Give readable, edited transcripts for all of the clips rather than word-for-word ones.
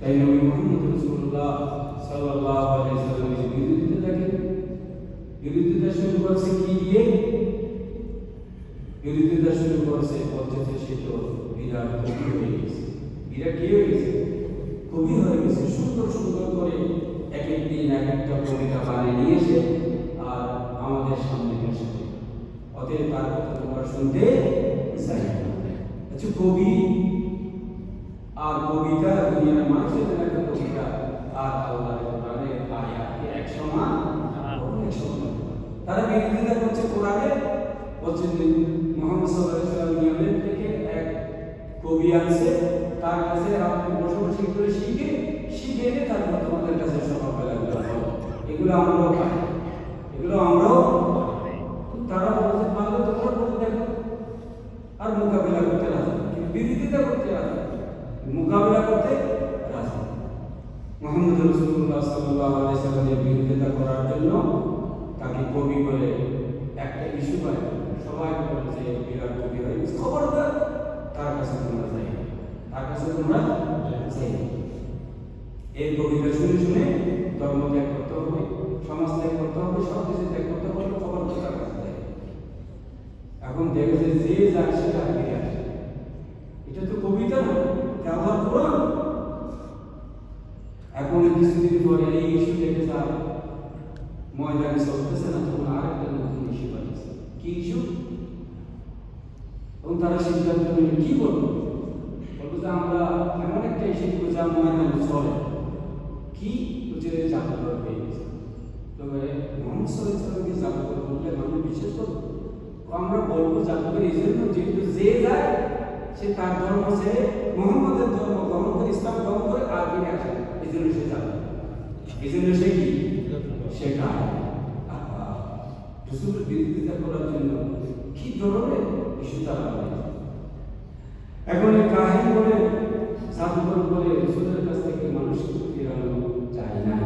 তাই নবী মুহাম্মদ রাসূলুল্লাহ সাল্লাল্লাহু আলাইহি ওয়াসাল্লামের বিরুদ্ধে দেখেন, বিরোধিতা শুরু করছে কি দিয়ে? বিরোধিতা শুরু করছে বলছে সে তো বিরাট কবি হয়ে গেছে। বিরাট কি হয়ে গেছে? কবি হয়ে গেছে। সুন্দর সুন্দর করে এক এক দিন এক একটা কবিতা বানিয়ে নিয়ে এসে আর আমাদের সামনে পেশ করে। অতএব তার কথা তোমরা শুনতে চাই না। আচ্ছা, কবি আর কবিতা, দুনিয়ার মানুষের জন্য একটা কবিতা আর আল্লাহর কোরআনের আয়াত এক সমান, এক সমান। তারা বিরোধিতা করছে কোরআনের, বলছে মুহাম্মদ সাল্লাল্লাহু আলাইহি ওয়াসাল্লাম নিয়মের থেকে এক কবি আছে, তার কাছে আপনি বসে বসে করে শিখে এনে তারপর তোমাদের কাছে সকালবেলা এগুলো আমরাও পাই, এগুলো আমরাও। তারা বলতে পারলে তোমরা বলতে দেখো আর মোকাবিলা করতে রাজি, কিন্তু বিরোধিতা করতে রাজি, মোকাবিলা করতে রাজি। মুহাম্মদ রাসূলুল্লাহ সাল্লাল্লাহু আলাইহি ওয়াসাল্লামের বিরোধিতা করার জন্য তাকে কবি বলে একটা ইস্যু পায়। সবাই বলে যে বিরাট কবি হয়ে গেছে, খবরদার তার কাছে তোমরা যাই, তার কাছে তোমরা যাই। এই কবিতা শুনে শুনে ধর্ম ত্যাগ করতে হবে, সমাজ ত্যাগ করতে হবে, সব কিছু ত্যাগ করতে হবে, খবর তার কাছে যাই। এখন দেখেছে যে যার সেটা ফিরে আসে। এটা তো কবিতা না, এটা আল্লাহর কোরআন। এখন কিছুদিন পরে এই ইস্যু দেখে তার ময়দানে চলতেছে না, তখন আরেকটা নতুন ইস্যু বাড়ছে। কি ইস্যু? এবং তারা সিদ্ধান্ত নিল কি বলবো, বলবো যে আমরা এমন একটা ইস্যু দিব যা ময়দানে চলে। কি? যে জাদুঘর পেয়ে গেছে। তবে মোহাম্মদ সাল্লাল্লাহু আলাইহি ওয়াসাল্লামকে জাদুঘর বললে মানুষ বিশ্বাস করবে। আমরা বলবো জাদুঘর এই জন্য যেহেতু যে যায় সে তার ধর্ম ছেড়ে মুহাম্মদের ধর্ম গ্রহণ করে, ইসলাম গ্রহণ করে আর ফিরে আসে, এই জন্য সে যাবে, এই জন্য সে কি শেখায়। রাসূলের বিরোধিতা করার জন্য কি ধরনের ইস্যু তারা বলে। এখন এই কাহিনী বলে জাদুঘর বলে রাসূলের কাছ থেকে মানুষ ফিরানো যায় না।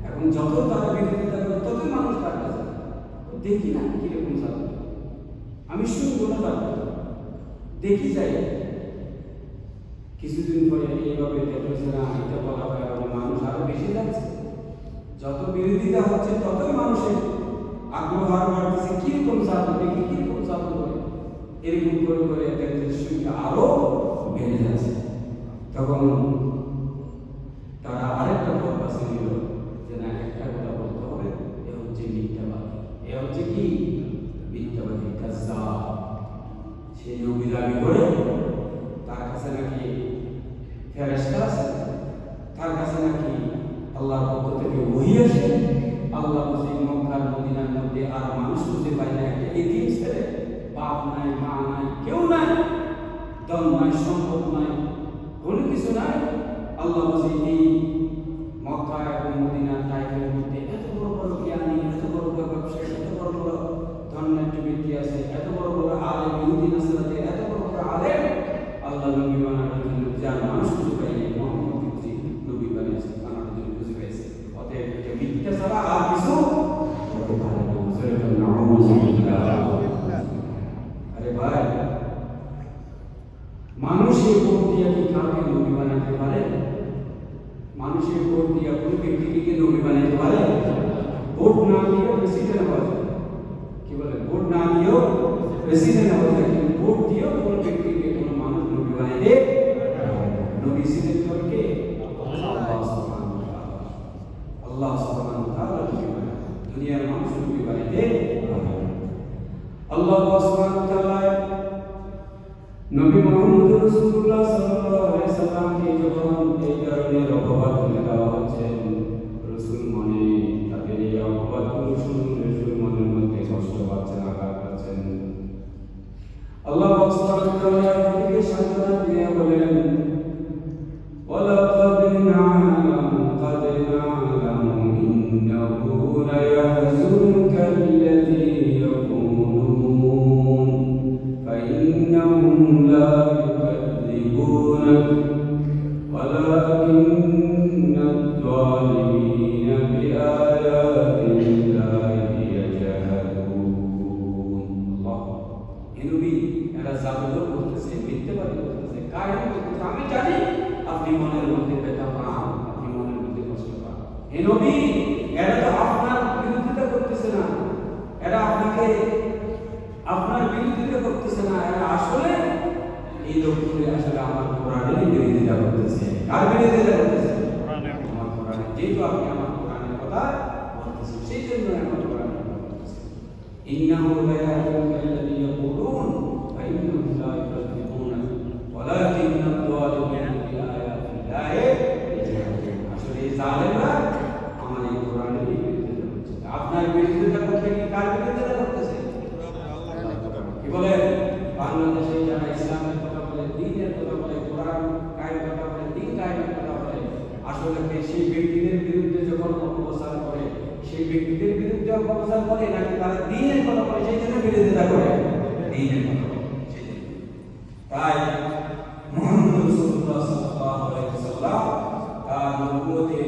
এখন যত তারা বিরোধিতা করে ততই মানুষ তার কাছে দেখি না কিরকম জাদুঘর, আমি শুনবো না তার দেখি যাই। কিছুদিন পরে এইভাবে দেখেছে না, এটা বলা হয় মানুষ আরো বেশি যাচ্ছে। যত বিরোধিতা হচ্ছে ততই মানুষের আগ্রহ আরো বাড়তেছে, কিরকম জাদু দেখি, কিরকম জাদু করে, এরকম করে করে দেখতে সংখ্যা আরো বেড়ে যাচ্ছে। তখন তারা আরেকটা পথ বাছে নিল যে না, একটা কথা বলতে হবে, এ হচ্ছে মিথ্যাবাদী, এ হচ্ছে কি মিথ্যাবাদী কাজ্জাব। সে নবী দাবি করে, তার কাছে নাকি ফেরেশতা আছে, তার কাছে নাকি আল্লাহর পক্ষ থেকে ওহী আসে। আল্লাহ বুঝি মক্কার মদিনার মধ্যে আর মানুষ খুঁজে পায় না, একটা এতিম ছেলে, বাপ নাই, মা নাই, কেউ নাই, ধন নাই, সম্পদ নাই, কোনো কিছু নাই। আল্লাহ বুঝি এই মক্কা এবং মদিনার টাইপের মধ্যে এত বড় বড় জ্ঞানী, এত বড় বড় ব্যবসায়ী, এত বড় বড় ধন্যাঢ্য ব্যক্তি আছে, এত বড় বড় আলেম, ইহুদি নাসারাতে এত বড় বড় আলেম, আল্লাহ নবী বানানোর জন্য যার মানুষ খুঁজে পাইনি, মুহাম্মদকে বুঝি নবী বানিয়েছে, বানানোর জন্য খুঁজে পেয়েছে। অতএব এটা মিথ্যা ছাড়া আর কিছু হতে পারে না। আরে ভাই, মানুষের ভোট দিয়া কি কাউকে নবী বানাতে পারে? মানুষের ভোট দিয়া কোনো ব্যক্তিকে নবী বানাতে পারে? ভোট না দিয়েও প্রেসিডেন্ট হওয়া যায়, কি বলে, ভোট না দিয়েও প্রেসিডেন্ট হওয়া যায়, কিন্তু ভোট দিয়েও কোনো ব্যক্তিকে কোনো মানুষ নবী বানাইতে নবী সিলেক্ট করে আল্লাহ সুবহানাহু ওয়া তাআলা দুনিয়ার মানুষ নবী বানাইতে আল্লাহ সুবহানাহু ওয়া তাআলা নবী মুহাম্মদ রাসূলুল্লাহ সাল্লাল্লাহু আলাইহি ওয়াসাল্লামকে যখন এই ধরনের অপবাদ তুলে দেওয়া হচ্ছে, রাসূল মনে তাদের এই অপবাদগুলো শুনে রাসূল মনের মধ্যে কষ্ট পাচ্ছেন, আঘাত পাচ্ছেন। আল্লাহ সুবহানাহু ওয়া তাআলা তাদেরকে সান্ত্বনা দিয়ে বলেন, ওয়ালাকাদ না'লামু কাদ না'লামু ইন্নাহু লায়াহযুনুকা আল্লাযী ইয়াকুলুন ফাইন্নাহুম লা ইউকাযযিবুনাক ওয়ালাকিন্না আয-যালিমিনা বিআয়াতিল্লাহি ইয়াজহাদুন। আল্লাহ, হে নবী, এরা জাদুঘর করতেছে, মিথ্যাবাদী করতেছে, কাহিনী করতেছে, আমি জানি আপনি মনের মধ্যে ব্যথা পান, এই নবী এরা তো আপনার বিরোধিতা করতেছে না, এরা আপনাকে আপনার বিরোধিতা করতেছে না, এরা আসলে এই লোকগুলি আসলে আমার কোরআনের বিরোধিতা করতেছে। কার বিরোধিতা করতেছে? আমার কোরআনের। যেহেতু আপনি আমার কোরআনের কথা বলতেছেন, সেই জন্য আমার কোরআনের কথা বলতেছেন। ইন্নাহু লা ইয়াহদিল্লাযী ইয়াকুলুন ফা ইন্নাহুম লা ইউকাযযিবুন ওয়ালাকিন্না আয-যালিমিনা বিআয়াতিল্লাহি ইয়াজহাদুন। আসলে এই জালেমরা আমার এই কোরআনের বিরোধিতা করছে। আপনার বিরোধিতা করতে কি কার বিরোধিতা করতেছে? কি বলে? বাংলাদেশে যারা ইসলামের কথা বলে, দ্বীনের কথা বলে, কোরআন কায়েমের কথা বলে, দ্বীন কায়েমের কথা বলে, আসলে সেই ব্যক্তিদের বিরুদ্ধে যখন অপপ্রচার করে, সেই ব্যক্তিদের বিরুদ্ধে অপপ্রচার করে নাকি তারা দ্বীনের কথা বলে সেই জন্য বিরোধিতা করে? দ্বীনের কথা বলে সেই জন্য। তাই মুহাম্মদ রাসূলুল্লাহ সাল্লাল্লাহু আলাইহি ওয়াসাল্লাম তার নবুয়তে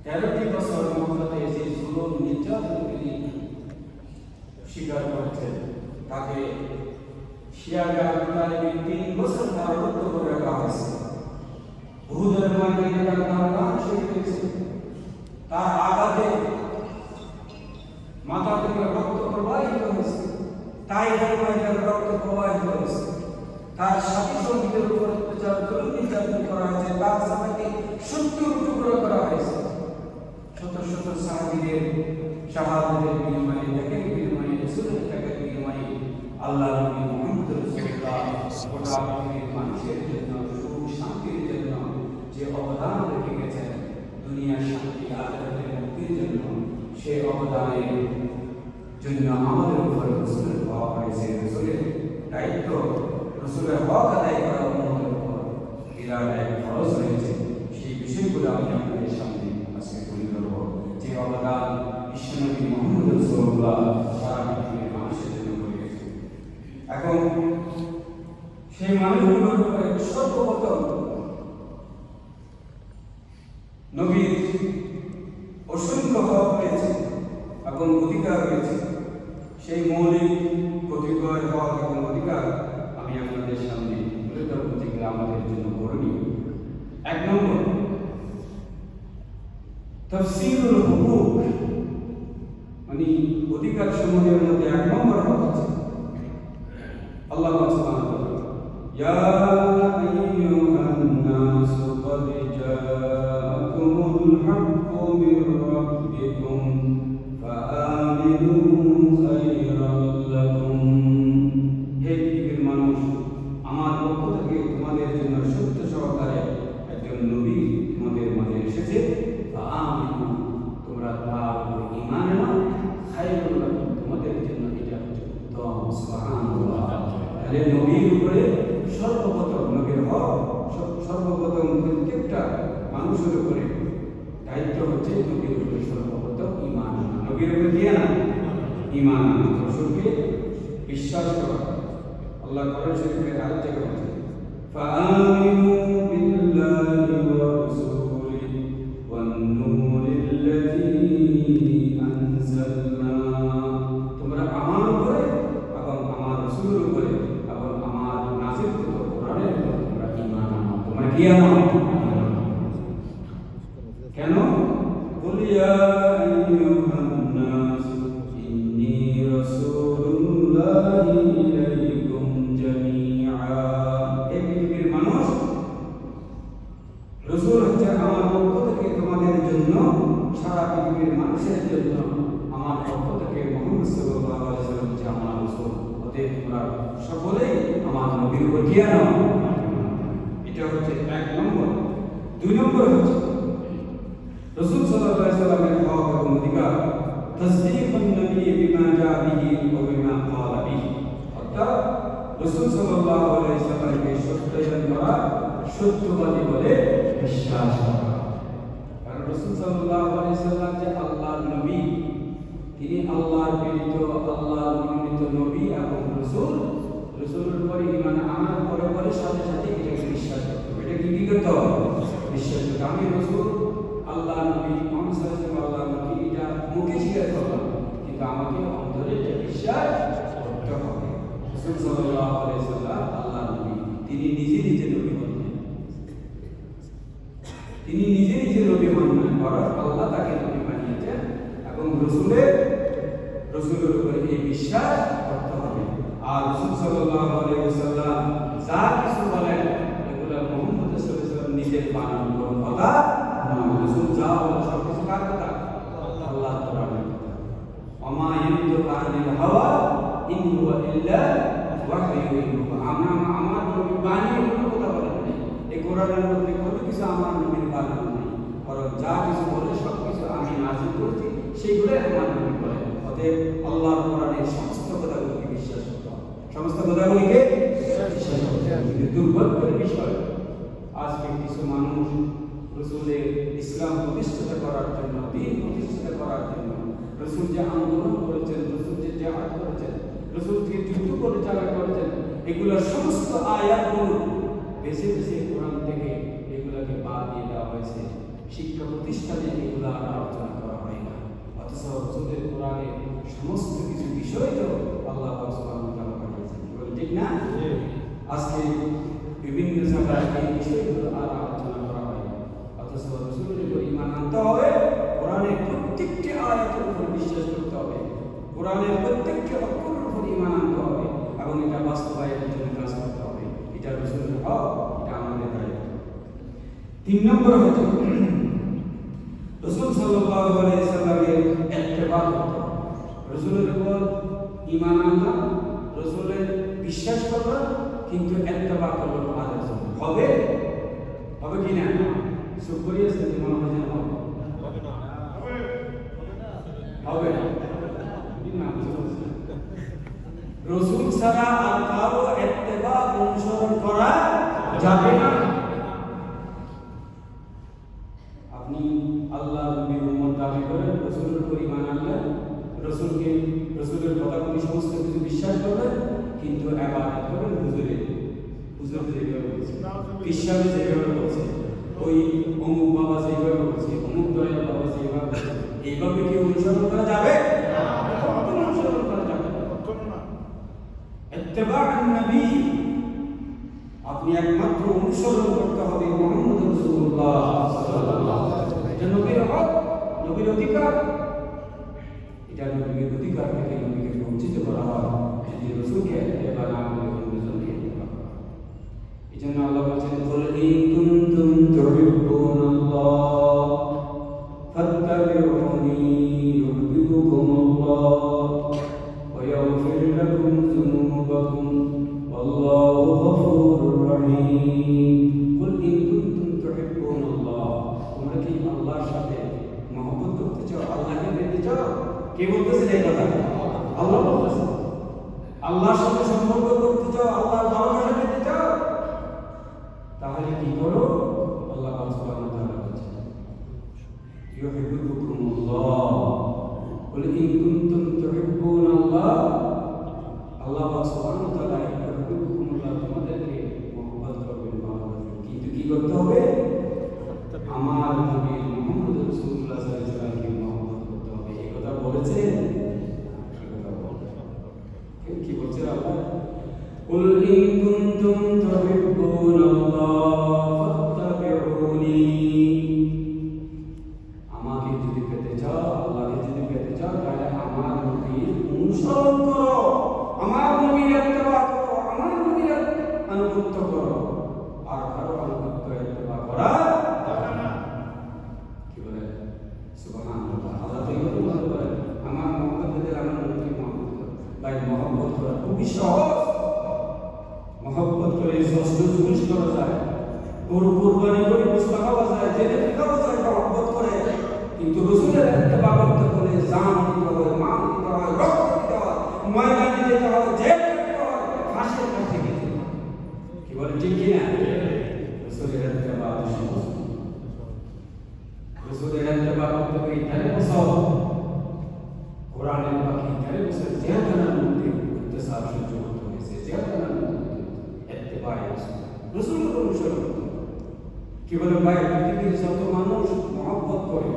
13টি বছর মক্কাতে যে জুলুম নির্যাতন তিনি স্বীকার করেছেন, তাকে শিয়াবে আবু তালিব 3 বছর কারারুদ্ধ করে রাখা হয়েছে। উহুদের ময়দানে তার প্রাণ শহীদ হয়েছে। তার আঘাতে মাথা থেকে রক্ত প্রবাহিত হয়েছে। তাইফের ময়দানে রক্ত প্রবাহিত হয়েছে। তার সাথী সঙ্গীদের উপর অত্যাচার জুলুম নির্যাতন করা হয়েছে। তার সাহাবাকে 70 টুকরো করা হয়েছে। শত শত সাহাবীদের শাহাদাতের বিনিময়ে, ত্যাগের বিনিময়ে, রাসূলের ত্যাগের বিনিময়ে আল্লাহ নবী মুহাম্মদ রাসূলুল্লাহ গোটা পৃথিবীর মানুষের জন্য, সুখ শান্তির জন্য যে অবদান রেখে গেছেন, দুনিয়ার শান্তি আখিরাতের মুক্তির জন্য, সেই অবদানের জন্য আমাদের উপরে রাসূলের হক হয়েছে। রাসূলের দায়িত্ব, রাসূলের হক আদায় করা আমাদের উপর বিরাট এক ফরজ রয়েছে। সেই বিষয়গুলো আমি আপনাদের সামনে আজকে তুলে ধরব। যে অবদান বিশ্বনবী মুহাম্মদ রাসূলুল্লাহ সারা পৃথিবীর মানুষের জন্য করে গেছেন। এখন সেই মানুষগুলোর উপরে সর্বপ্রথম নবীর অসংখ্য হক রয়েছে এবং অধিকার রয়েছে। সেই মৌলিক কতিপয় হক এবং অধিকার আমি আপনাদের সামনে তুলে ধরব, যেগুলো আমাদের জন্য করণীয়। 1 নম্বর, তাফসীরুল হুকুক, মানে অধিকার সমূহের মধ্যে 1 নম্বর হক আছে আল্লাহ সুবহানাহু ওয়া তাআলা ইয়া আইয়ুহান নাস ক্বাদ জাআকুমুল হাক্কু মির রাব্বিকুম ফাআমিনু খায়রাল লাকুম। হে পৃথিবীর মানুষ, আমার পক্ষ থেকে তোমাদের জন্য সত্য সহকারে একজন নবী তোমাদের মাঝে এসেছে। ফাআমিনু, তোমরা তার উপর ঈমান আনো, খায়রাল লাকুম, তোমাদের জন্য এটা হচ্ছে উত্তম। সুবহানাল্লাহ। তাহলে নবীর উপরে সর্বপ্রথম নবীর হক, সর্বপ্রথম প্রত্যেকটা মানুষের উপরে দায়িত্ব হচ্ছে নবীর উপরে সর্বপ্রথম ঈমান আনা। নবীর উপরে কি আনা? ঈমান আনা, রাসূলকে বিশ্বাস করা। আল্লাহ কোরআন শরীফে আরেক জায়গায় বলেছেন, ফাআমিনু বিল্লাহি ওয়া রাসূলিহি ওয়ান নূরিল্লাযী আনজালনা। তোমরা আমার উপরে এবং আমার রাসূলের উপরে এবং আমার নাযিলকৃত কোরআনের উপর তোমরা ঈমান আনো। তোমরা কি আনো? কেন? কুল ইয়া আইয়ুহান নাস ইন্নী রাসূলুল্লাহি ইলাইকুম জামিআ। হে পৃথিবীর মানুষ, রাসূল হচ্ছে আমার পক্ষ থেকে তোমাদের জন্য, সারা পৃথিবীর মানুষের জন্য আমার পক্ষ থেকে মুহাম্মদ সাল্লাল্লাহু আলাইহি ওয়াসাল্লাম হচ্ছে আমার রাসূল। অতএব তোমরা সকলেই আমার নবীর উপর কি আনো? এটা হচ্ছে 1 নম্বর। 2 নম্বর হচ্ছে রাসূল সাল্লাল্লাহু আলাইহি ওয়াসাল্লামের হক এবং অধিকার তাসদীকুন নবী বিমা জা বিহি ওয়া বিমা ক্বালা বিহি। অর্থাৎ রাসূল সাল্লাল্লাহু আলাইহি ওয়াসাল্লামকে সত্যায়ন করা, সত্যবাদী বলে বিশ্বাস করা। কারণ রাসূল সাল্লাল্লাহু আলাইহি ওয়াসাল্লাম যে আল্লাহর নবী, তিনি আল্লাহর প্রেরিত, আল্লাহর মনোনীত নবী এবং রাসূল। রাসূলের উপরে ঈমান আনার পরে পরে সাথে সাথে এটাকে বিশ্বাস করতে হবে। এটা কি করতে হবে? বিশ্বাস করতে। আমি রাসূল, আল্লাহর নবী, মুহাম্মদ সাল্লাল্লাহু আলাইহি ওয়াসাল্লাম আল্লাহর নবী, এটা মুখে স্বীকার করলাম, কিন্তু আমাকে অন্তরে এটা বিশ্বাস করতে হবে। রাসূল সাল্লাল্লাহু আলাইহি ওয়াসাল্লাম আল্লাহর নবী, তিনি নিজে নিজে নবী বললেন। তিনি নিজে নিজে নবী হন না, বরং আল্লাহ তাকে নবী বানিয়েছেন এবং রসুলের উপরে এই বিশ্বাস করতে হবে। আর রাসূল সাল্লাল্লাহু আলাইহি ওয়াসাল্লাম যা কিছু বলেন এগুলো মুহাম্মদ সাল্লাল্লাহু আলাইহি ওয়াসাল্লাম নিজের বানানো কথা নয়। রাসূল যা বলেন সব কিছু কার কথা? আল্লাহ তাআলার কথা। ওমা ইয়ানতিকু আনিল হাওয়া ইন হুয়া ইল্লা ওয়াহয়ুন ইউহা। আমার নবী বানিয়ে কোনো কথা বলেন না। এই কোরআনের মধ্যে কোনো কিছু আমার নবীর বানানো নেই, বরং যা কিছু বলে সব কিছু আমি নাযিল করছি সেগুলোই আমার নবী বলেন। অতএব আল্লাহর কোরআনের সমস্ত কথাগুলোকে বিশ্বাস করতে হবে, সমস্ত কথাগুলিকে বিশ্বাস করতে হবে। কিন্তু দুর্ভাগ্যের বিষয় আজকে কিছু মানুষ রাসূলের ইসলাম প্রতিষ্ঠা করার জন্য, দ্বীন প্রতিষ্ঠা করার জন্য, রাসূল যে আন্দোলন করেছেন, রাসূল যে জিহাদ করেছেন, রাসূল যে যুদ্ধ পরিচালনা করেছেন, এগুলোর সমস্ত আয়াতগুলো বেছে বেছে কোরআন থেকে এগুলোকে বাদ দিয়ে দেওয়া হয়েছে। শিক্ষা প্রতিষ্ঠানে এগুলো আর আলোচনা করা হয় না। অথচ রাসূলের কোরআনের সমস্ত কিছু বিষয় তো আল্লাহ সুবহানাহু ওয়া তাআলা পাঠিয়েছেন, ঠিক না? আজকে বিভিন্ন জায়গায় এই বিষয়গুলো আর আলোচনা করা হয় না। অথচ রাসূলের উপর ঈমান আনতে হবে, কোরআনের প্রত্যেকটি আয়াতের উপর বিশ্বাস করতে হবে, কোরআনের প্রত্যেকটি অক্ষরের উপর ঈমান আনতে হবে এবং এটা বাস্তবায়নের জন্য কাজ করতে হবে। এটা রাসূলের হক, এটা আমাদের দায়িত্ব। 3 নম্বর হচ্ছে রাসূল সাল্লাল্লাহু আলাইহি ওয়াসাল্লামের ইত্তেবা করতে হবে। রাসূলের উপর ঈমান আনতে, রাসূলের বিশ্বাস করতে, কিন্তু ইত্তেবা করতে হবে। হবে কি না? সব করিয়েছে যে মনে হয় যেন হবে না, হবে না। রাসূল ছাড়া আর কারো ইত্তেবা অনুসরণ করা যাবে না। আপনি আল্লাহর নবীর উম্মত দাবি করেন, রাসূলের উপর ঈমান আনলেন, রাসূলের কথাগুলি সমস্ত কিছু বিশ্বাস করবেন, কিন্তু ইবাদত করবেন হুজুর যেভাবে বলছে, বিশ্বাস যেভাবে বলছে, ওই অমুক বাবা যেভাবে বলছে, অমুক দয়াল বাবা যেভাবে বলছে, এইভাবে কি অনুসরণ করা যাবে? অনুসরণ করা যাবে না। ইত্তেবাউন নবী, আপনি একমাত্র অনুসরণ করতে হবে মুহাম্মদ রাসূলুল্লাহ সাল্লাল্লাহু আলাইহি ওয়াসাল্লাম। এটা নবীর হক, নবীর অধিকার। এটা নবীর অধিকার থেকে নবীকে বঞ্চিত করা হয় যদি রাসূলকে ইত্তেবা না করে অন্যজনকে ইত্তেবা করা হয়। এজন্য আল্লাহ বলেছেন, কুল ইন কুনতুম তুহিব্বুনাল্লাহ ফাত্তাবিউনি ইউহিব্বুকুমুল্লাহ ওয়া ইয়াগফির লাকুম যুনুবাকুম ওয়াল্লাহু গফুরুর রহিম। কুল ইন কুনতুম তুহিব্বুনাল্লাহ, তোমরা কি আল্লাহর সাথে মহব্বত করতে চাও, আল্লাহকে পেতে চাও? কে বলতেছেন এই কথা? আল্লাহ বলতেছেন। আল্লাহর সাথে সম্পর্ক করতে চাও, আল্লাহর ভালোবাসা পেতে চাও, তাহলে কি করো? আল্লাহ সুবহানাহু ওয়া তাআলা বলেছেন, ইউহিব্বুকুমুল্লাহ। কুল ইন কুনতুম তুহিব্বুনাল্লাহ, আল্লাহ সুবহানাহু ওয়া তাআলা ইউহিব্বুকুমুল্লাহ, তোমাদেরকে মহব্বত করবেন, ভালোবাসবেন, কিন্তু কি করতে হবে? আমার নবী মুহাম্মদ রাসূলুল্লাহ সাল্লাল্লাহু আলাইহি ওয়াসাল্লামকে মহব্বত করতে হবে। এই কথা বলেছেন? কি বলছে আল্লাহ? কুল ইন কুনতুম তুহিব্বুনাল্লাহ ফাত্তাবিউনি, আমাকে যদি পেতে চাও, আল্লাহকে যদি পেতে চাও, তাহলে আমার নবীর অনুসরণ করো, আমার নবীর ইত্তেবা করো, আমার নবীর আনুগত্য করো। আর কারো আনুগত্য ইত্তেবা করা যাবে না। কি বলে? সুবহানাল্লাহ। আল্লাহ তো এই কথা বলেন, আমার মহব্বত দিলে আমার নবীকে মহব্বত করো। ভাই, মহব্বত করা খুবই সহজ। মহব্বত করে ষষ্ঠ জিনিস করা যায়, গরু কুরবানি করে গোশত খাওয়া যায়, জেনে খাওয়া যায় মহব্বত করে। কিন্তু রাসূলের ইত্তেবা করতে হলে জান দিতে হয়, মাল দিতে হয়, রক্ত দিতে হয়, ময়দানে যেতে হয়, জেল দিতে হয়, ফাঁসির কাছে যেতে হয়। কি বলে, ঠিক কি না? রাসূলের ইত্তেবা সহজ। রাসূলের ইত্তেবা করতে হবে ইতারে বছর, কোরআনের বাকি ইতারে বছর জিহাদের মধ্যে ইত্তেসাব সহ্য করতে হয়েছে, জিহাদের মধ্যে ইত্তেবা রাসূলের অনুসরণ। কি বলে ভাই, পৃথিবীর যত মানুষ মহব্বত করে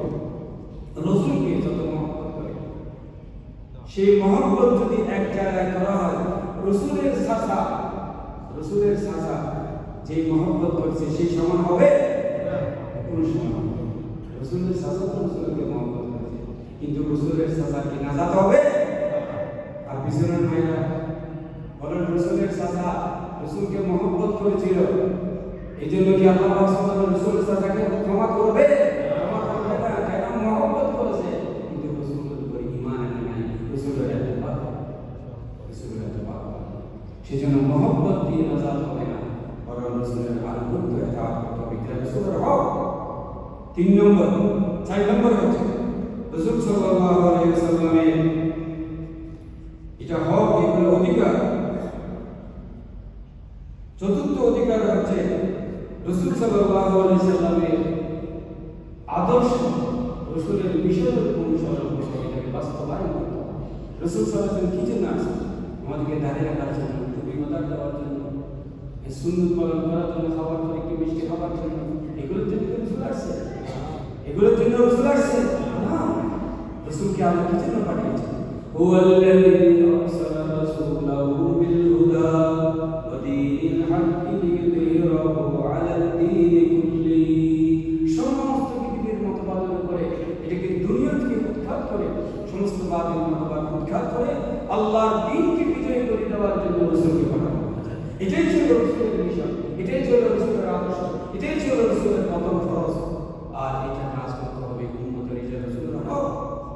রাসূলকে, যত মহব্বত করে, সেই মহব্বত যদি এক জায়গায় করা হয়, রাসূলের চাচা যে মহব্বত করছে সেই সমান হবে না, কোনো সমান রসুলের চাচা তো রসুলকে মহব্বত করেছে, কিন্তু রসুলের চাচা কি নাজাত হবে? আর পিছনের ভাইরা বলেন রসুলের চাচা রসুলকে মহব্বত করেছিল, এই জন্য কি আল্লাহ রসুলের চাচাকে ক্ষমা করবে? ক্ষমা করবে না, কেন? মহব্বত করেছে, কিন্তু রসুলের উপর ঈমান আনে নাই, রসুলের এত পাপ, রসুলের এত পাপ। সেজন্য মহব্বত দিয়ে নাজাত হবে না, বরং রসুলের আনুগত্য ইতাআত করতে হবে, এটা রসুলের হক। 3 নম্বর, 4 নম্বর হচ্ছে রাসূল সাল্লাল্লাহু আলাইহি ওয়াসাল্লামের এটা হক, এগুলো অধিকার। চতুর্থ অধিকার হচ্ছে রাসূল সাল্লাল্লাহু আলাইহি ওয়াসাল্লামের আদর্শ, রাসূলের বিষয় অনুসরণ করে এটাকে বাস্তবায়ন করতে হবে। রাসূল সাল্লাল্লাহু আলাইহি ওয়াসাল্লাম কি জন্য আসেন? আমাদেরকে দাঁড়িয়ে রাখার জন্য, টুপি মাথা দেওয়ার জন্য, সুন্নাত পালন করার জন্য, খাবার পরে একটু মিষ্টি খাবার জন্য, এগুলোর জন্য রাসূল আসছে? এগুলোর জন্য রাসূল আসছে না। রাসূলকে আল্লাহ কি জন্য পাঠিয়েছেন? হুয়াল্লাযী আরসালা রাসূলাহু বিল হুদা ওয়া দীনিল হাক্কি লিইয়ুযহিরাহু আলাদ দীনি কুল্লিহি। সমস্ত পৃথিবীর মতবাদ করে, এটাকে দুনিয়া থেকে উৎখাত করে, সমস্ত বাতিল মতবাদ উৎখাত করে আল্লাহর দ্বীনকে বিজয় করে দেওয়ার জন্য রাসূলকে পাঠানো হয়েছে। এটাই ছিল রাসূলের মিশন, এটাই ছিল রাসূলের আদর্শ, এটাই ছিল রাসূলের প্রথম ফরজ। আর এটা কাজ করতে হবে উম্মতের, এটা রাসূলের হক,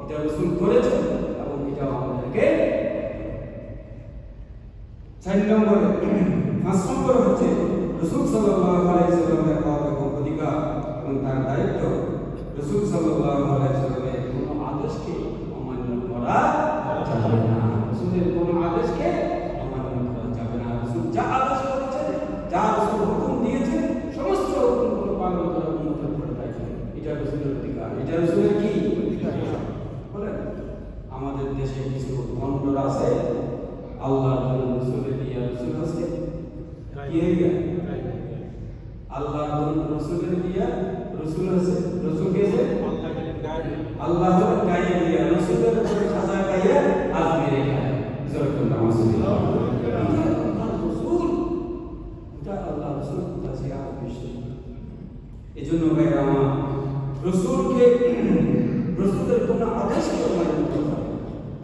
এটা রাসূল করেছেন এবং এটা আমাদেরকে। 4 নম্বরে, 5 নম্বর হচ্ছে রাসূল সাল্লাল্লাহু আলাইহি ওয়াসাল্লামের হক এবং অধিকার এবং তার দায়িত্ব। রাসূল সাল্লাল্লাহু আলাইহি ওয়াসাল্লামের কোনো আদেশকে অমান্য করা যাবে না, রাসূলের কোনো আদেশকে অমান্য করা যাবে না। রাসূল যা আদেশ করেছেন, যা রাসূল হুকুম দিয়েছেন, সমস্ত হুকুমগুলো পালন করা উম্মতের উপর দায়িত্ব। এটা রাসূলের অধিকার, এটা রাসূলের কি অধিকার? বলেন, আমাদের দেশে কিছু ভণ্ডরা আছে, আল্লাহর রাসূলের দিয়া রাসূল আছে, কি হয়ে গেল? আল্লাহর রাসূলের দিয়া রাসূল আছে, রাসূল কে আছে? আল্লাহর গায়ে দিয়া রাসূলের উপরে খাজা গায়ে আজমিরে খায়, জরকুল নামাজুল্লাহ। রাসূল এটা আল্লাহ রাসূল কাছে আবিষ্কার। এজন্য ভাইরা আমার, রাসূলকে, রাসূলের কোনো আদেশকে অমান্য করতে হবে,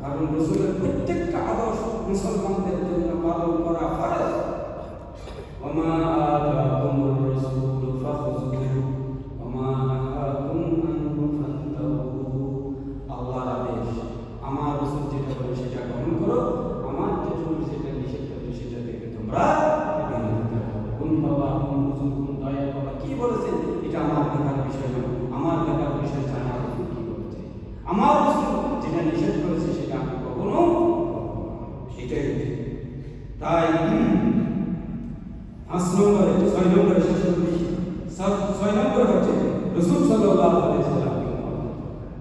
কারণ রাসূলের প্রত্যেকটা আদর্শ মুসলমানদের জন্য পালন করা ফরজ। ওমা আতাকুমুর রাসূলু ফাখুযুহু ওমা নাহাকুম আনহু ফান্তাহু। আল্লাহর আদেশ, আমার রাসূল যেটা বলে সেটা গ্রহণ করো, আমার যেটা বলে সেটা নিষেধ করে সেটা থেকে তোমরা বিরত থাকো। কোন বাবা, কোন হুজুর, কোন দয়া বাবা কি বলেছেন এটা আমার দেখার বিষয় নয়, আমার দেখার বিষয় জানা রাসূল কি বলেছে। আমার রাসূল যেটা নিষেধ করেছে সেটা আমি কখনো, সেটাই হচ্ছে। তাই 5 নম্বরে, 6 নম্বরে শেষ করি। 6 নম্বর হচ্ছে রাসূল সাল্লাল্লাহু আলাইহি ওয়াসাল্লামকে মহব্বত।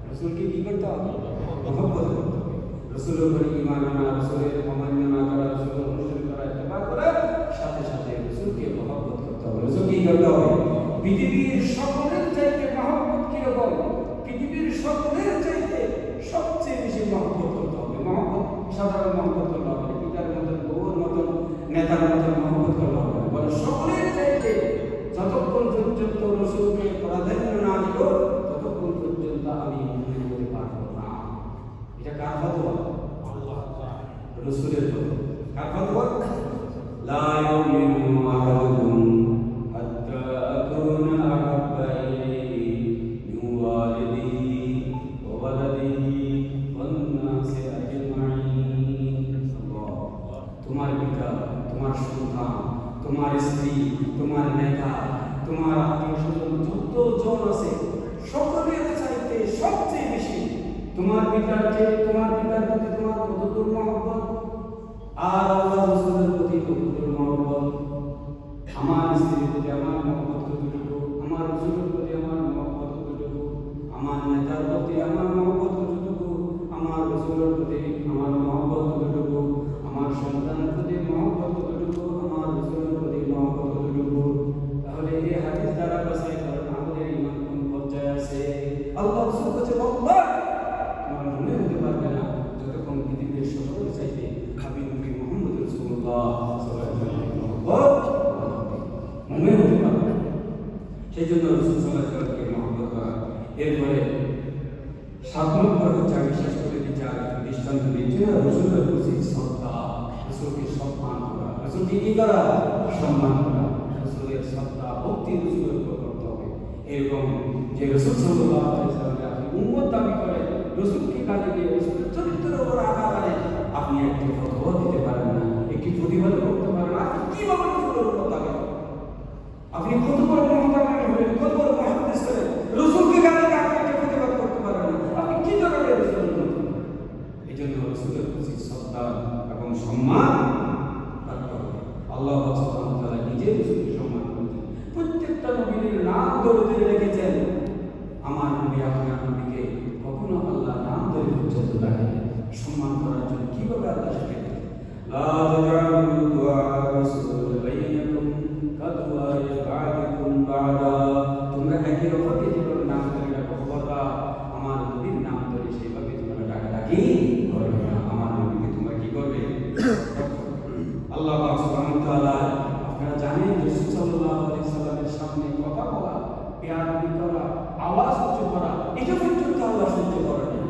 রাসূলকে কি করতে হবে? মহব্বত করতে হবে। রাসূলের উপর ঈমান আনা, রাসূলের অমান্য না করা, রাসূলের অনুসরণ করা, ইত্তেবা করা, সাথে সাথে রাসূলকে মহব্বত করতে হবে। রাসূল কি করতে হবে? পৃথিবীর সকলের চাইতে মহব্বত কি রকম? পৃথিবীর সকলের চাইতে সবচেয়ে বেশি মহব্বত করতে হবে। মহব্বত সাধারণ মহব্বত করতে হবে, পিতার মতন, বউর মতন, নেতার মতন মহব্বত করতে হবে। বলে সকলের চাইতে যতক্ষণ পর্যন্ত রাসূলকে প্রাধান্য না দিব, ততক্ষণ পর্যন্ত আমি মুমিন হতে পারবো না। এটা কার ফতোয়া? আল্লাহ তাআলা, রাসূলের ফতোয়া। কার ফতোয়া? লা ইউমিনু আহাদুকুম হাত্তা আকুনা আহাব্বা ইলাইহি মিন ওয়ালিদিহি ওয়া ওয়ালাদিহি ওয়ান নাসি আজমাইন। তোমার পিতা, তোমার সন্তান, তোমার স্ত্রী, তোমার নেতা, তোমার আত্মীয় স্বজন যতজন আছে, সকলের চাইতে সবচেয়ে বেশি তোমার পিতার চেয়ে, তোমার পিতার প্রতি তোমার কতদূর মহব্বত, আর আল্লাহ রাসূলের প্রতি কতদূর মহব্বত, আমার স্ত্রীর প্রতি আমার মহব্বত কতটুকু, আমার রাসূলের প্রতি আমার মহব্বত কতটুকু, আমার নেতার প্রতি আমার মহব্বত কতটুকু, আমার রাসূলের প্রতি আমার মহব্বত কতটুকু, আমার সন্তানের প্রতি মহব্বত কতটুকু, আমার রাসূলের প্রতি মহব্বত কতটুকু। তাহলে এই হাদিস দ্বারা বাছাই করেন আমাদের ঈমান কোন পর্যায়ে আছে। আল্লাহ রাসূল কাছে বলবা তোমার মনে হতে পারবে না যতক্ষণ পৃথিবীর সকলের চাইতে হাবিব নবী মুহাম্মদ রাসূলুল্লাহ সাল্লাল্লাহু আলাইহি ওয়াসাল্লাম মনে হতে পারবে। সেই জন্য রাসূল সাল্লাল্লাহু আলাইহি ওয়াসাল্লামকে মহব্বত করা এরপরে 7 নম্বর হচ্ছে আমি শেষ করে দিচ্ছি আর দৃষ্টান্ত দিচ্ছি না, রসুলের প্রতি শ্রদ্ধা, রসুলকে সম্মান করা, রসুলকে কি করা, সম্মান করা, রসুলের শ্রদ্ধা ভক্তি রসুলের উপর করতে হবে। এরকম যে রসুল সাল্লাল্লাহু আলাইহি ওয়াসাল্লামকে আপনি উম্মত দাবি করে রসুলকে কাজে দিয়ে রসুলের চরিত্রের উপর আঘাত আনে, আপনি একটি ফতোয়া দিতে পারেন না, একটি প্রতিবাদ করতে পারেন না, আপনি কিভাবে রসুলের উপর দাবি করেন? আপনি কত বড় মহাকারী হলেন, কত বড় মুহাদ্দিস হলেন, রসুলকে কাজে দিয়ে আপনি একটা প্রতিবাদ করতে পারেন না, আপনি কি ধরনের রসুলের উপর? এই জন্য রসুলের প্রতি শ্রদ্ধা এবং সম্মান রাখতে হবে। আল্লাহ সুবহানাহু ওয়া তাআলা নিজে রসুলকে সম্মান করেছেন, প্রত্যেকটা নবীর নাম ধরে ধরে রেখেছেন। আমার নবী আপনার নবীকে কখনো আল্লাহ নাম ধরে পর্যন্ত ডাকেন, সম্মান করার জন্য কিভাবে আল্লাহ শিখেছেন, লা তাজআলু দুআ রাসূল বাইনাকুম কাদওয়া বা'দুকুম বা'দা, তোমরা একে অপরকে যেভাবে নাম ধরে ডাকো, খবরদার আমার নবীর নাম ধরে সেভাবে তোমরা ডাকাডাকি করবে না, আমার নবীকে তোমরা কি করবে? আল্লাহ সুবহানাহু ওয়া তাআলা আপনারা জানেন রাসূল সাল্লাল্লাহু আলাইহি সাল্লামের সামনে কথা বলা, বেয়াদবি করা, আওয়াজ উচ্চ করা, এটা পর্যন্ত আল্লাহ সহ্য করেন না।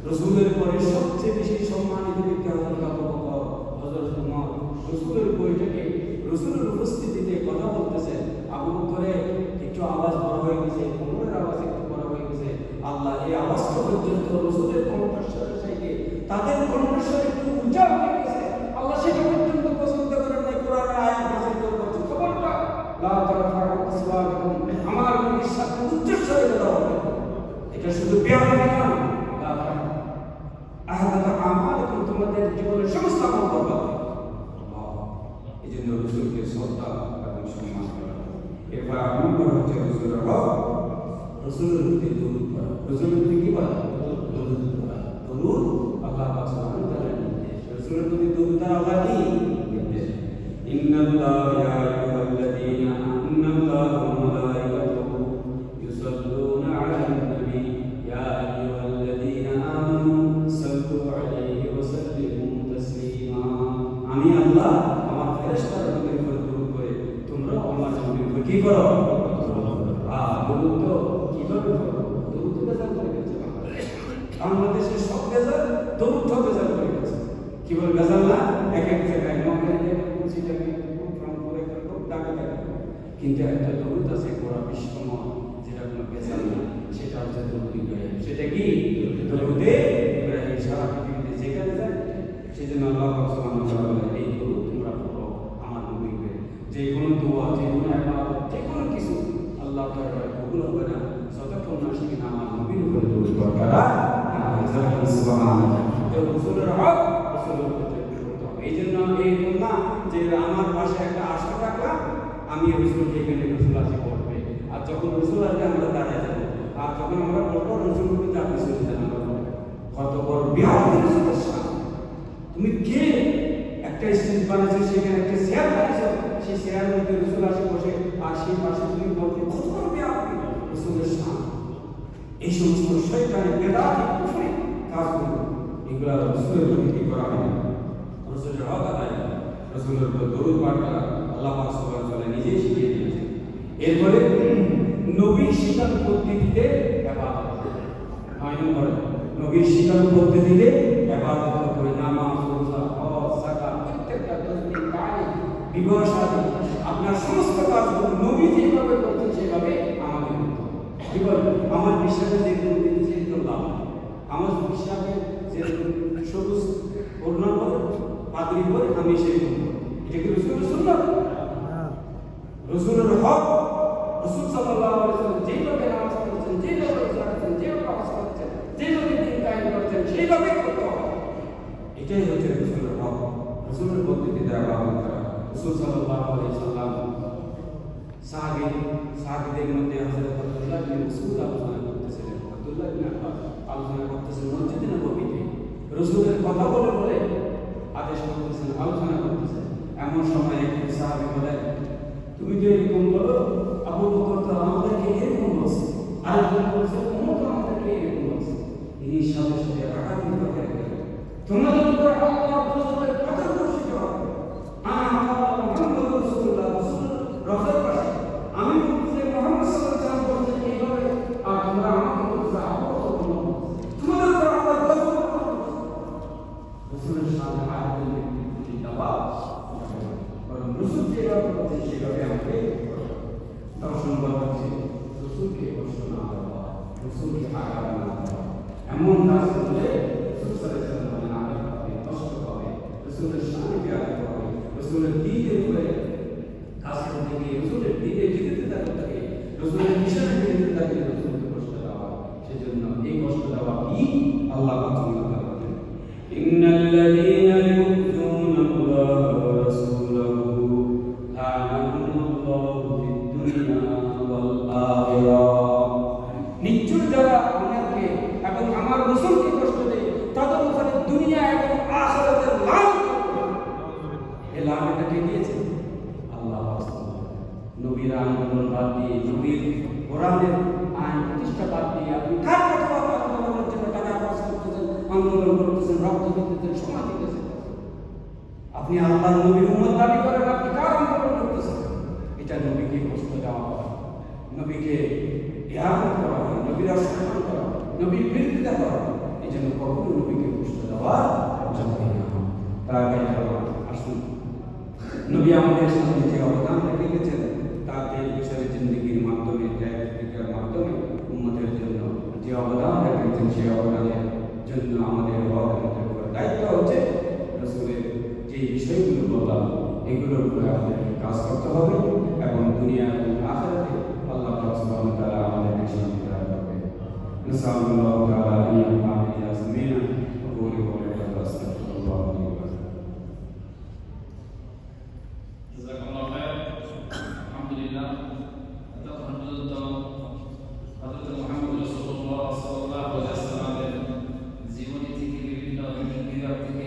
রাসূলের পরে সবচেয়ে বেশি সম্মানিত ব্যক্তি হযরত আবু বকর, হযরত উমর, রাসূলের বৈঠকে রাসূলের উপস্থিতিতে কথা বলতেছেন, আবু বকরের একটু আওয়াজ বড় হয়ে গেছে, উমরের আওয়াজ একটু বড় হয়ে গেছে, আল্লাহ এই আওয়াজটা পর্যন্ত রাসূলের কণ্ঠস্বরের চাইতে তাদের কণ্ঠস্বর একটু উঁচা হয়ে গেছে, আল্লাহ সেটা পর্যন্ত পছন্দ করেন না। কোরআনের আয়াত নাযিল করছে, খবরদার লা তারফাউ আসওয়াতাকুম, আমার নবীর সাথে উচ্চস্বরে কথা বলবে, এটা শুধু বেয়াদবি না, লা আহাদাত আমালাকুম, তোমাদের জীবনের সমস্ত আমল বরবাদ। এই জন্য রাসূলকে শ্রদ্ধা এবং সম্মান করা। এরপর নম্বর হচ্ছে রাসূলের হক, রাসূলের প্রতি দরুদ পড়া, রাসূলের প্রতি কি পড়া? দরুদ পড়া। দরুদ আল্লাহ সুবহানাহু ওয়া তাআলার নির্দেশ, রাসূলের প্রতি দরুদ দ্বারা আল্লাহ কি নির্দেশ? ইন্নাল্লাহা ইয়া আইয়ুহাল্লাযীনা ইন্নাল্লাহা ওয়া মালাইকাতুহু ইউসাল্লুনা আলান নবী ইয়া আইয়ুহাল্লাযীনা আমানু সাল্লু আলাইহি ওয়া সাল্লিমু তাসলিমা। আমি আল্লাহ আমার ফেরেশতাদের উপর দরুদ করে তোমরা আমার নবীর উপর কি করো? দরুদ তো কিভাবে করো? দরুদ তো বেজাল করে গেছে বাংলাদেশের সব বেজাল, দরুদ তো বেজাল করে গেছে। কি বল বেজাল না? এক এক জায়গায় নগরে কুচিটাকে খুব করে খুব দাবি থাকে, কিন্তু একটা দরুদ আছে পুরো বিশ্বময়, যেটা কোনো বেজাল না, সেটা হচ্ছে দরুদ ইব্রাহিম। সেটা কি? দরুদে ইব্রাহিম। সারা পৃথিবীতে যেখানে যায় সেজন্য আল্লাহ সুবহানাহু ওয়া তাআলা বলেন, এই দরুদ তোমরা পড়ো আমার নবীকে। যে কোনো দোয়া, যে কোনো ইবাদত, যে কোনো কিছু আল্লাহ তাআলা কবুল হবে না যতক্ষণ না সেখানে আমার নবীর উপরে দরুদ পড়া হয়। সুবহানাল্লাহ। তো রাসূলের হক রাসূলের উপর করতে হবে। এই জন্য এই না যে আমার পাশে একটা আশা রাখলাম আমি রাসূলকে এখানে রাসূল আসি পড়বে, আর যখন রাসূল আসবে আমরা দাঁড়িয়ে যাবো, আর যখন আমরা পড়বো রাসূল বলবে যে আপনি চলে যান। কত বড় বিহার তুমি কে? একটা স্টেজ বানাইছো, সেখানে একটা চেয়ার বানাইছো, সেই চেয়ারের মধ্যে রাসূল আসে বসে, আর সেই পাশে তুমি বলবে কত বড় বিহার রাসূলের সামনে। এই সমস্ত শয়তানি বেদাতি কুফরি কাজগুলো এগুলো রাসূলের প্রতি কি করা হয়? রাসূলের হক আদায়, রাসূলের উপর দরুদ পাঠ করা আল্লাহ পাক সুবহানাহু ওয়া তাআলা নিজেই শিখিয়ে দিয়েছেন। এরপরে নবীর শিখানো পদ্ধতিতে ইবাদত। 9 নম্বরে নবীর শিখানো পদ্ধতিতে ইবাদত করে নামাজ, রোজা, হজ, যাকাত, প্রত্যেকটা তসবিহ, তালিম, বিবাহ শাদী, আপনার সমস্ত কাজগুলো নবী যেভাবে করতেন সেভাবে আমাদের করতে হবে। কি বলেন? আমার বিশ্বাসে যে কোনো দিন যে লাভ, আমার বিশ্বাসে যে সবুজ ওড়না পরে পাগড়ি পরে আমি সেই করব, এটা কি রাসূলের সুন্নাত? রাসূলের হক। রাসূল সাল্লাল্লাহু আলাইহি ওয়াসাল্লাম যেভাবে নামাজ পড়তেন, যেভাবে রোজা রাখতেন, যেভাবে হজ করতেন, যেভাবে দিন কায়েম করতেন, সেইভাবে করতে হবে। এটাই হচ্ছে রাসূলের হক, রাসূলের পদ্ধতিতে ইবাদত করা। রাসূল সাল্লাল্লাহু আলাইহি ওয়াসাল্লাম সাহাবীদের মধ্যে হযরত আব্দুল্লাহ ইবনে মাসউদ আলোচনা করতেছিলেন, আব্দুল্লাহ ইবনে আব্বাস আলোচনা করতেছিলেন মসজিদে নববীতে, রাসূলের কথা বলে বলে আদেশ করতেছেন, আলোচনা করতেছেন। এমন সময় এক সাহাবী বলেন, তুমি যে এরকম বলো, আবু বকর তো আমাদেরকে এরকম বলছে, আরেকজন বলছে ওমর তো আমাদেরকে এরকম বলছে। তিনি সাথে সাথে রাগান্বিত হয়ে গেলেন, তোমরা যদি আল্লাহ রাসূলের কথা বলছো, মুহাম্মদ রাসূলুল্লাহ রাসূল রসুল আমি মুহাম্মদ সাল্লাল্লাহু আলাইহি ওয়াসাল্লাম বলছেন এইভাবে, আর তোমরা আমাকে জাতির রাসূলকে কষ্ট দেওয়া। সেজন্য এই কষ্ট দেওয়া কি আল্লাহ পছন্দ করেন। ইন্নাল্লাযীনা ইউযুনা আল্লাহ ওয়া রাসূলাহু লা'নাহুমুল্লাহু ফিদ-দুনিয়া ওয়াল আখিরাহ। নিশ্চয় যারা আমাকে এবং আমার রাসূলকে কষ্ট দেয় তাদের উপরে দুনিয়া এবং আখিরাতের লানত করবে। এই লানতটা কে দিয়েছে? আল্লাহ সুবহানাহু। নবীর আন্দোলন বাদ দিয়ে, নবীর কোরআনের আইন প্রতিষ্ঠা বাদ দিয়ে আপনি কার কথা বলার জন্য টাকা খরচ করতেছেন, আন্দোলন করতেছেন, রক্ত দিতেছেন, সময় দিতেছেন? আপনি আল্লাহর নবীর উম্মত দাবি করেন, আপনি কার আন্দোলন করতেছেন? এটা নবীকে কষ্ট দেওয়া হয়, নবীকে ইহানত করা হয়, নবীর অসম্মান করা হয়, নবীর বিরোধিতা করা হয়। এই জন্য কখনো নবীকে কষ্ট দেওয়া যাবে না। তাই আসুন, নবী আমাদের সামনে যে অবদান রেখেছেন তাতে বিষয়ের জিন্দগির মাধ্যমে, ত্যাগের মাধ্যমে উম্মতের জন্য যে অবদান রেখেছেন সেই অবদানের জন্য আমাদের দায়িত্ব হচ্ছে রাসূলের যে বিষয়গুলো বলা এগুলোর উপরে আমাদের কাজ করতে হবে এবং দুনিয়া এবং আখিরাতে আল্লাহ সুবহানাহু ওয়া তাআলা আমাদেরকে শান্তি দান করবেন। নাসাল্লাহু তাআলা আন ইয়ানফা'না বিমা সামি'না ওয়া কুলু কওলি হাযা আস্তাগফিরুল্লাহ লি ওয়া লাকুম। জাযাকাল্লাহু খাইর। আলহামদুলিল্লাহ, এতক্ষণ পর্যন্ত হযরত মুহাম্মদ রাসূলুল্লাহ সাল্লাল্লাহু আলাইহি ওয়াসাল্লামের জীবনী থেকে বিভিন্ন বিভাগ থেকে